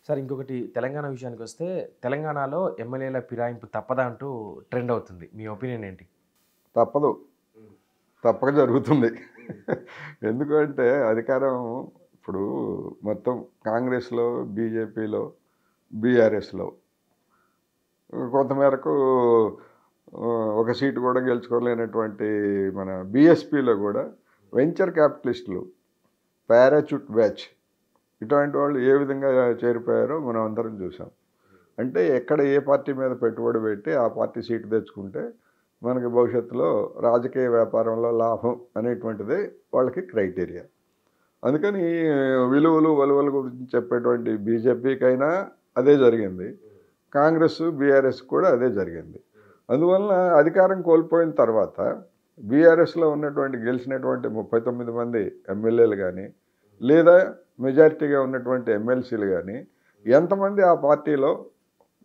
Sir ఇంకొకటి తెలంగాణ విషయానికి వస్తే తెలంగాణలో ఎమ్మెల్యేల ఫిరాయింపు తప్పదా అంటూ ట్రెండ్ అవుతుంది. మీ ఒపీనియన్ ఏంటి? తప్పదు, తప్పక జరుగుతుంది. ఎందుకంటే అధికారం ఇప్పుడు మొత్తం కాంగ్రెస్లో, బీజేపీలో, బీఆర్ఎస్లో కొంతమేరకు ఒక సీటు కూడా గెలుచుకోలేనటువంటి మన బీఎస్పీలో కూడా వెంచర్ క్యాపిటలిస్టులు, పారాచూట్ బ్యాచ్ ఇటువంటి వాళ్ళు ఏ విధంగా చేరిపోయారో మనం అందరం చూసాం. అంటే ఎక్కడ ఏ పార్టీ మీద పెట్టుబడి పెట్టి ఆ పార్టీ సీటు తెచ్చుకుంటే మనకి భవిష్యత్తులో రాజకీయ వ్యాపారంలో లాభం అనేటువంటిదే వాళ్ళకి క్రైటీరియా. అందుకని విలువలు వలువల గురించి చెప్పేటువంటి బీజేపీకైనా అదే జరిగింది, కాంగ్రెస్ బీఆర్ఎస్ కూడా అదే జరిగింది. అందువలన అధికారం కోల్పోయిన తర్వాత బీఆర్ఎస్లో ఉన్నటువంటి గెలిచినటువంటి 39 మంది ఎమ్మెల్యేలు కానీ లేదా మెజారిటీగా ఉన్నటువంటి ఎమ్మెల్సీలు కానీ ఎంతమంది ఆ పార్టీలో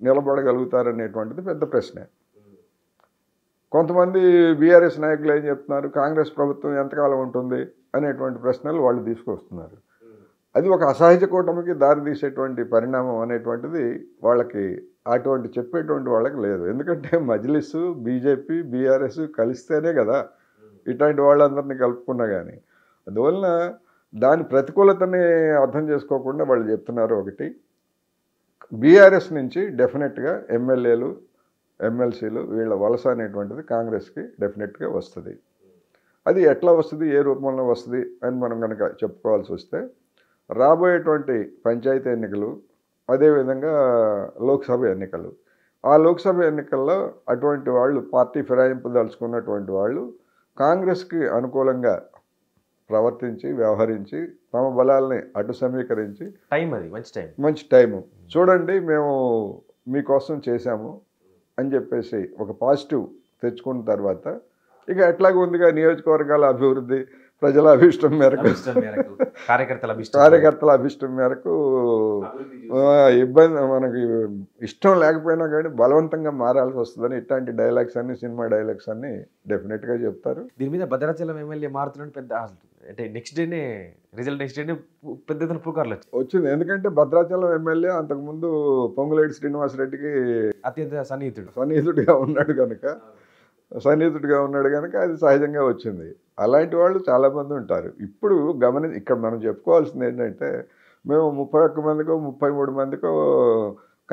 నిలబడగలుగుతారనేటువంటిది పెద్ద ప్రశ్నే. కొంతమంది బీఆర్ఎస్ నాయకులు ఏం చెప్తున్నారు, కాంగ్రెస్ ప్రభుత్వం ఎంతకాలం ఉంటుంది అనేటువంటి ప్రశ్నలు వాళ్ళు తీసుకొస్తున్నారు. అది ఒక అసహజ కూటమికి దారితీసేటువంటి పరిణామం అనేటువంటిది వాళ్ళకి అటువంటి చెప్పేటువంటి వాళ్ళకి లేదు. ఎందుకంటే మజ్లిస్, బీజేపీ, బీఆర్ఎస్ కలిస్తేనే కదా ఇట్లాంటి వాళ్ళందరినీ కలుపుకున్నా కానీ. అందువలన దాని ప్రతికూలతని అర్థం చేసుకోకుండా వాళ్ళు చెప్తున్నారు. ఒకటి, బీఆర్ఎస్ నుంచి డెఫినెట్గా ఎమ్మెల్యేలు, ఎమ్మెల్సీలు వీళ్ళ వలస అనేటువంటిది కాంగ్రెస్కి డెఫినెట్గా వస్తుంది. అది ఎట్లా వస్తుంది, ఏ రూపంలో వస్తుంది అని మనం కనుక చెప్పుకోవాల్సి వస్తే రాబోయేటువంటి పంచాయతీ ఎన్నికలు, అదేవిధంగా లోక్సభ ఎన్నికలు, ఆ లోక్సభ ఎన్నికల్లో అటువంటి వాళ్ళు పార్టీ ఫిరాయింపు దలుచుకున్నటువంటి వాళ్ళు కాంగ్రెస్కి అనుకూలంగా ప్రవర్తించి వ్యవహరించి తమ బలాల్ని అటు సమీకరించి టైం, అది మంచి టైము చూడండి మేము మీకోసం చేశాము అని చెప్పేసి ఒక పాజిటివ్ తెచ్చుకున్న తర్వాత ఇక ఎట్లాగ ఉందిగా నియోజకవర్గాల అభివృద్ధి ప్రజల అభిష్టం మేరకు, కార్యకర్తల అభిష్టం మేరకు ఇబ్బంది మనకి ఇష్టం లేకపోయినా కానీ బలవంతంగా మారాల్సి వస్తుందని ఇట్లాంటి డైలాగ్స్ అన్ని, సినిమా డైలాగ్స్ అన్ని డెఫినెట్గా చెప్తారు. దీని మీద భద్రాచలం ఎమ్మెల్యే మారుతున్నాడు పెద్ద, అంటే నెక్స్ట్ డేనే పెద్ద ఎత్తున పుకార్లు వచ్చింది. ఎందుకంటే భద్రాచలం ఎమ్మెల్యే అంతకుముందు పొంగులేటి శ్రీనివాసరెడ్డికి అత్యంత సన్నిహితుడిగా ఉన్నాడు కనుక అది సహజంగా వచ్చింది. అలాంటి వాళ్ళు చాలామంది ఉంటారు. ఇప్పుడు ఇక్కడ మనం చెప్పుకోవాల్సింది ఏంటంటే మేము 31 మందికో 33 మందికో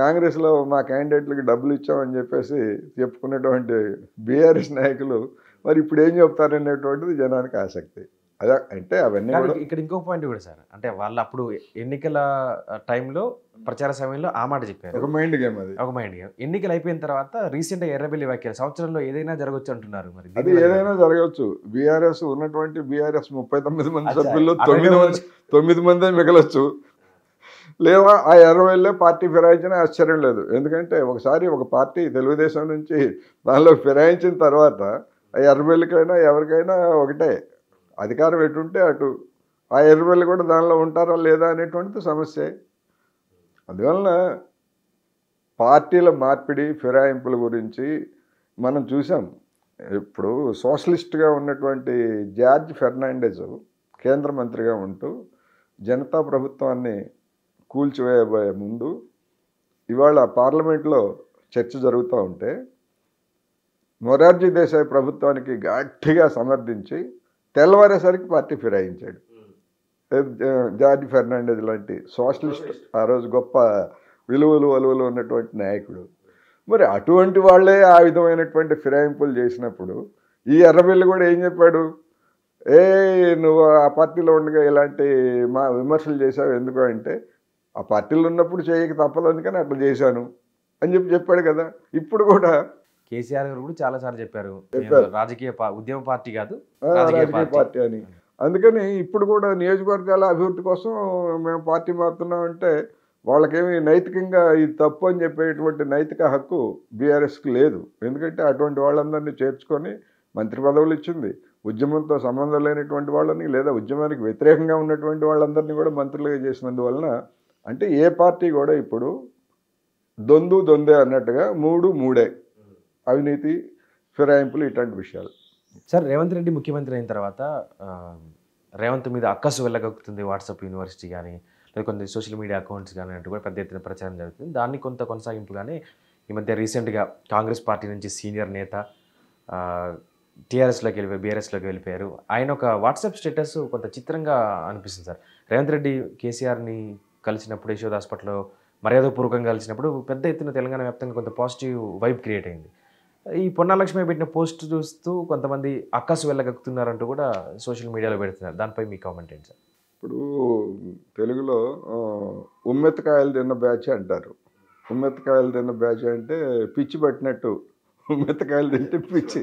కాంగ్రెస్లో మా క్యాండిడేట్లకి డబ్బులు ఇచ్చామని చెప్పేసి చెప్పుకునేటువంటి బీఆర్ఎస్ నాయకులు మరి ఇప్పుడు ఏం చెప్తారనేటువంటిది జనానికి ఆసక్తి. అదే అంటే అవన్నీ ఇక్కడ ఇంకో పాయింట్ కూడా సార్, అంటే వాళ్ళు అప్పుడు ఎన్నికల టైంలో ప్రచార సమయంలో ఆ మాట చెప్పారు, ఒక మైండ్ గేమ్. ఎన్నికలు అయిపోయిన తర్వాత రీసెంట్ గా ఎర్రబెల్లి వ్యాఖ్యలు సంవత్సరంలో ఏదైనా జరగవచ్చు అంటున్నారు. మరి అది ఏదైనా జరగవచ్చు. బీఆర్ఎస్ 39 మంది సభ్యుల్లో 9 మందే మిగలొచ్చు, లేదా ఆ 20 పార్టీ ఫిరాయించినా ఆశ్చర్యం లేదు. ఎందుకంటే ఒకసారి ఒక పార్టీ తెలుగుదేశం నుంచి దానిలో ఫిరాయించిన తర్వాత ఆ 20కైనా ఎవరికైనా ఒకటే, అధికారం ఎటుంటే అటు ఆ 20 కూడా దానిలో ఉంటారా లేదా అనేటువంటిది సమస్య. అందువలన పార్టీల మార్పిడి, ఫిరాయింపుల గురించి మనం చూసాం. ఇప్పుడు సోషలిస్ట్గా ఉన్నటువంటి జార్జ్ ఫెర్నాండెజ్ కేంద్ర మంత్రిగా ఉంటూ జనతా ప్రభుత్వాన్ని కూల్చివేయబోయే ముందు ఇవాళ పార్లమెంట్లో చర్చ జరుగుతూ ఉంటే మొరార్జీ దేశాయ్ ప్రభుత్వానికి గట్టిగా సమర్థించి తెల్లవారేసరికి పార్టీ ఫిరాయించాడు. జార్జ్ ఫెర్నాండెజ్ లాంటి సోషలిస్ట్, ఆ రోజు గొప్ప విలువలు ఉన్నటువంటి నాయకుడు. మరి అటువంటి వాళ్ళే ఆ విధమైనటువంటి ఫిరాయింపులు చేసినప్పుడు ఈ ఎర్రబెల్లి కూడా ఏం చెప్పాడు, నువ్వు ఆ పార్టీలో ఉండగా ఇలాంటి విమర్శలు చేశావు ఎందుకు అంటే, ఆ పార్టీలో ఉన్నప్పుడు చేయక తప్పదు అందుకని అట్లా చేశాను అని చెప్పాడు కదా. ఇప్పుడు కూడా కేసీఆర్ గారు కూడా చాలా సార్లు చెప్పారు రాజకీయ ఉద్యమ పార్టీ కాదు, రాజకీయ పార్టీ అని. అందుకని ఇప్పుడు కూడా నియోజకవర్గాల అభివృద్ధి కోసం మేము పార్టీ మారుతున్నాం అంటే వాళ్ళకేమి నైతికంగా ఇది తప్పు అని చెప్పేటువంటి నైతిక హక్కు బీఆర్ఎస్కి లేదు. ఎందుకంటే అటువంటి వాళ్ళందరినీ చేర్చుకొని మంత్రి పదవులు ఇచ్చింది. ఉద్యమంతో సంబంధం లేనటువంటి వాళ్ళని లేదా ఉద్యమానికి వ్యతిరేకంగా ఉన్నటువంటి వాళ్ళందరినీ కూడా మంత్రులుగా చేసినందువలన అంటే ఏ పార్టీ కూడా ఇప్పుడు దొందే అన్నట్టుగా మూడే అవినీతి, ఫిరాయింపులు, ఇట్లాంటి విషయాలు. సార్ రేవంత్ రెడ్డి ముఖ్యమంత్రి అయిన తర్వాత రేవంత్ మీద అక్కసు వెళ్ళగక్కుతుంది వాట్సాప్ యూనివర్సిటీ కానీ, లేదా కొన్ని సోషల్ మీడియా అకౌంట్స్ కానీ అంటూ కూడా పెద్ద ఎత్తున ప్రచారం జరుగుతుంది. దాన్ని కొంత కొనసాగింపుగానే ఈ మధ్య రీసెంట్గా కాంగ్రెస్ పార్టీ నుంచి సీనియర్ నేత టీఆర్ఎస్లోకి వెళ్ళిపోయారు, బీఆర్ఎస్లోకి వెళ్ళిపోయారు. ఆయన ఒక వాట్సాప్ స్టేటస్ కొంత చిత్రంగా అనిపిస్తుంది సార్. రేవంత్ రెడ్డి కేసీఆర్ని కలిసినప్పుడు యశోద హాస్పిటల్లో మర్యాదపూర్వకంగా కలిసినప్పుడు పెద్ద ఎత్తున తెలంగాణ వ్యాప్తంగా కొంత పాజిటివ్ వైబ్ క్రియేట్ అయింది. ఈ పొన్నాలక్ష్మి పెట్టిన పోస్ట్ చూస్తూ కొంతమంది అక్కసు వెళ్ళగక్కుతున్నారంటూ కూడా సోషల్ మీడియాలో పెడుతున్నారు. దానిపై మీ కామెంట్ ఏంటి సార్? ఇప్పుడు తెలుగులో ఉమ్మెత్తకాయలు తిన్న బ్యాచ్ అంటారు. ఉమ్మెత్తకాయలు తిన్న బ్యాచ్ అంటే పిచ్చి పట్టినట్టు, ఉమ్మెత్తకాయలు తింటే పిచ్చి,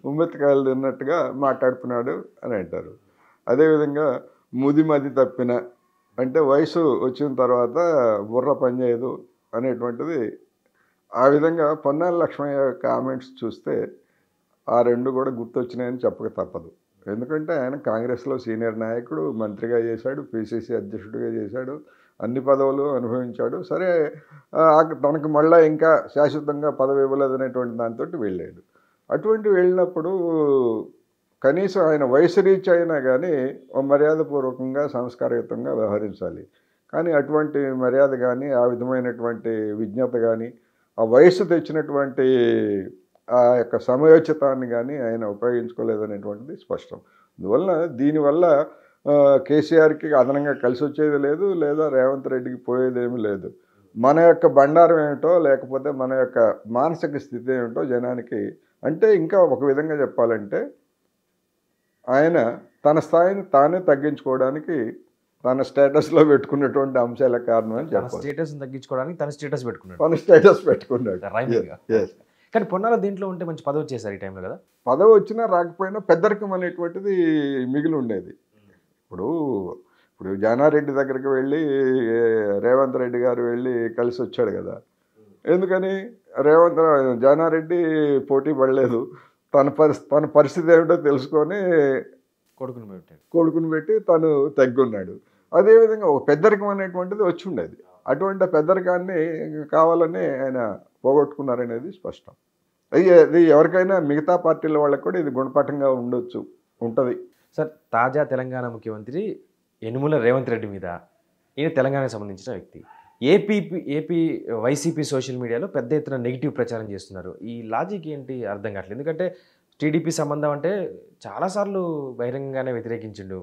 ఉమ్మెత్తకాయలు తిన్నట్టుగా మాట్లాడుతున్నాడు అని అంటారు. అదేవిధంగా మది తప్పిన అంటే వయసు వచ్చిన తర్వాత బుర్ర పనిచేయదు అనేటువంటిది. ఆ విధంగా పొన్నాల లక్ష్మయ్య కామెంట్స్ చూస్తే ఆ రెండు కూడా గుర్తొచ్చినాయని చెప్పక తప్పదు. ఎందుకంటే ఆయన కాంగ్రెస్లో సీనియర్ నాయకుడు, మంత్రిగా చేశాడు, పిసిసి అధ్యక్షుడిగా చేశాడు, అన్ని పదవులు అనుభవించాడు. సరే, తనకు మళ్ళీ ఇంకా శాశ్వతంగా పదవి ఇవ్వలేదు అనేటువంటి దాంతో వెళ్ళాడు. అటువంటి వెళ్ళినప్పుడు కనీసం ఆయన వయసు రీచ్ అయినా కానీ మర్యాదపూర్వకంగా సంస్కారయుతంగా వ్యవహరించాలి. కానీ అటువంటి మర్యాద కానీ, ఆ విధమైనటువంటి విజ్ఞత కానీ, ఆ వయసు తెచ్చినటువంటి ఆ యొక్క సమయోచితాన్ని కానీ ఆయన ఉపయోగించుకోలేదనేటువంటిది స్పష్టం. దీనివల్ల కేసీఆర్కి అదనంగా కలిసి వచ్చేది లేదు, లేదా రేవంత్ రెడ్డికి పోయేదేమీ లేదు. మన యొక్క బండారం ఏమిటో, లేకపోతే మన యొక్క మానసిక స్థితి ఏమిటో జనానికి, అంటే ఇంకా ఒక విధంగా చెప్పాలంటే ఆయన తన స్థాయిని తానే తగ్గించుకోవడానికి తన స్టేటస్లో పెట్టుకున్నటువంటి అంశాల కారణం అని చెప్పాలి. స్టేటస్ తగ్గించుకోవడానికి తన స్టేటస్ పెట్టుకున్నాడు. కానీ పొన్నాల దీంట్లో ఉంటే మంచి పదవి వచ్చేసారు ఈ టైంలో కదా. పదవి వచ్చినా రాకపోయినా పెద్దరికం అనేటువంటిది మిగిలి ఉండేది. ఇప్పుడు జానారెడ్డి దగ్గరికి వెళ్ళి రేవంత్ రెడ్డి గారు వెళ్ళి కలిసి వచ్చాడు కదా. ఎందుకని జానారెడ్డి పోటీ పడలేదు. తన పరిస్థితి ఏమిటో తెలుసుకొని కొడుకుని పెట్టి తను తగ్గున్నాడు. అదేవిధంగా ఒక పెద్దరికం అనేటువంటిది వచ్చి ఉండేది. అటువంటి పెద్దరికాన్ని కావాలని ఆయన పోగొట్టుకున్నారనేది స్పష్టం. అది ఎవరికైనా మిగతా పార్టీల వాళ్ళకి కూడా ఇది గుణపాఠంగా ఉంటుంది సార్. తాజా తెలంగాణ ముఖ్యమంత్రి యనుమల రేవంత్ రెడ్డి మీద, ఈయన తెలంగాణకు సంబంధించిన వ్యక్తి, ఏపీ వైసీపీ సోషల్ మీడియాలో పెద్ద ఎత్తున నెగిటివ్ ప్రచారం చేస్తున్నారు. ఈ లాజిక్ ఏంటి అర్థం కావట్లేదు. ఎందుకంటే టీడీపీ సంబంధం అంటే చాలాసార్లు బహిరంగంగానే వ్యతిరేకించిండు.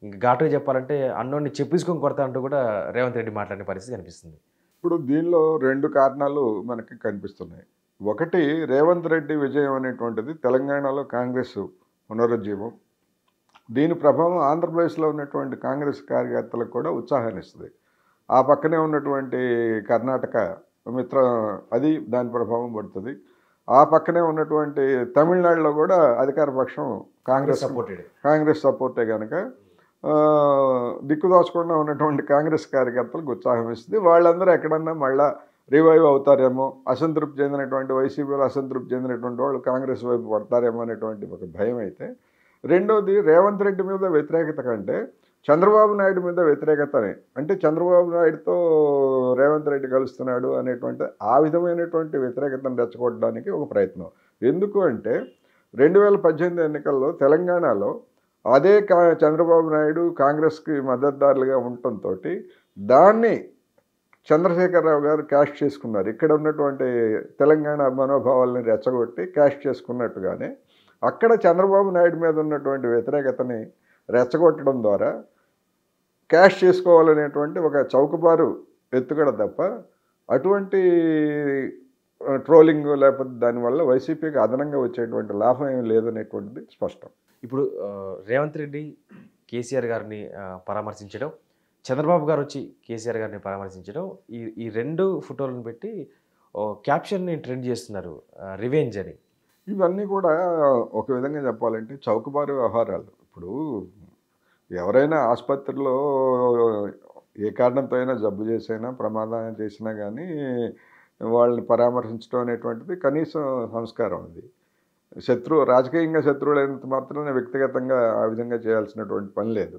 ఇంకా ఘాటుగా చెప్పాలంటే అన్నోడిని చెప్పేసుకొని కొడతా అంటూ కూడా రేవంత్ రెడ్డి మాట్లాడే పరిస్థితి కనిపిస్తుంది. ఇప్పుడు దీనిలో రెండు కారణాలు మనకి కనిపిస్తున్నాయి. ఒకటి, రేవంత్ రెడ్డి విజయం అనేటువంటిది తెలంగాణలో కాంగ్రెస్ పునరుజ్జీవం. దీని ప్రభావం ఆంధ్రప్రదేశ్లో ఉన్నటువంటి కాంగ్రెస్ కార్యకర్తలకు కూడా ఉత్సాహాన్ని ఇస్తుంది. ఆ పక్కనే ఉన్నటువంటి కర్ణాటక అది దాని ప్రభావం పడుతుంది. ఆ పక్కనే ఉన్నటువంటి తమిళనాడులో కూడా అధికార పక్షం కాంగ్రెస్ సపోర్టే కనుక దిక్కుదోచకుండా ఉన్నటువంటి కాంగ్రెస్ కార్యకర్తలకు ఉత్సాహం ఇస్తుంది. వాళ్ళందరూ ఎక్కడన్నా మళ్ళా రివైవ్ అవుతారేమో, అసంతృప్తి చెందినటువంటి వైసీపీలో అసంతృప్తి చెందినటువంటి వాళ్ళు కాంగ్రెస్ వైపు పడతారేమో అనేటువంటి ఒక భయం అయితే. రెండోది, రేవంత్ రెడ్డి మీద వ్యతిరేకత కంటే చంద్రబాబు నాయుడు మీద వ్యతిరేకతనే. అంటే చంద్రబాబు నాయుడుతో రేవంత్ రెడ్డి కలుస్తున్నాడు అనేటువంటి ఆ విధమైనటువంటి వ్యతిరేకతను రెచ్చగొట్టడానికి ఒక ప్రయత్నం. ఎందుకు అంటే 2018 ఎన్నికల్లో తెలంగాణలో అదే చంద్రబాబు నాయుడు కాంగ్రెస్కి మద్దతుదారులుగా ఉండటంతో దాన్ని చంద్రశేఖరరావు గారు క్యాష్ చేసుకున్నారు. ఇక్కడ ఉన్నటువంటి తెలంగాణ మనోభావాలని రెచ్చగొట్టి క్యాష్ చేసుకున్నట్టుగానే అక్కడ చంద్రబాబు నాయుడు మీద ఉన్నటువంటి వ్యతిరేకతని రెచ్చగొట్టడం ద్వారా క్యాష్ చేసుకోవాలనేటువంటి ఒక చౌకబారు ఎత్తుగడ తప్ప అటువంటి ట్రోలింగ్ లేకపోతే దానివల్ల వైసీపీకి అదనంగా వచ్చేటువంటి లాభం ఏమి లేదనేటువంటిది స్పష్టం. ఇప్పుడు రేవంత్ రెడ్డి కేసీఆర్ గారిని పరామర్శించడం, చంద్రబాబు గారు వచ్చి కేసీఆర్ గారిని పరామర్శించడం, ఈ రెండు ఫోటోలను పెట్టి క్యాప్షన్ని ట్రెండ్ చేస్తున్నారు, రివెంజ్ అని. ఇవన్నీ కూడా ఒక విధంగా చెప్పాలంటే చౌకబారు వ్యవహారాలు. ఇప్పుడు ఎవరైనా ఆసుపత్రిలో ఏ కారణంతో అయినా జబ్బు చేసైనా ప్రమాదం చేసినా కానీ వాళ్ళని పరామర్శించడం అనేటువంటిది కనీసం సంస్కారం. అది రాజకీయంగా శత్రువులైనంత మాత్రాన వ్యక్తిగతంగా ఆ విధంగా చేయాల్సినటువంటి పని లేదు.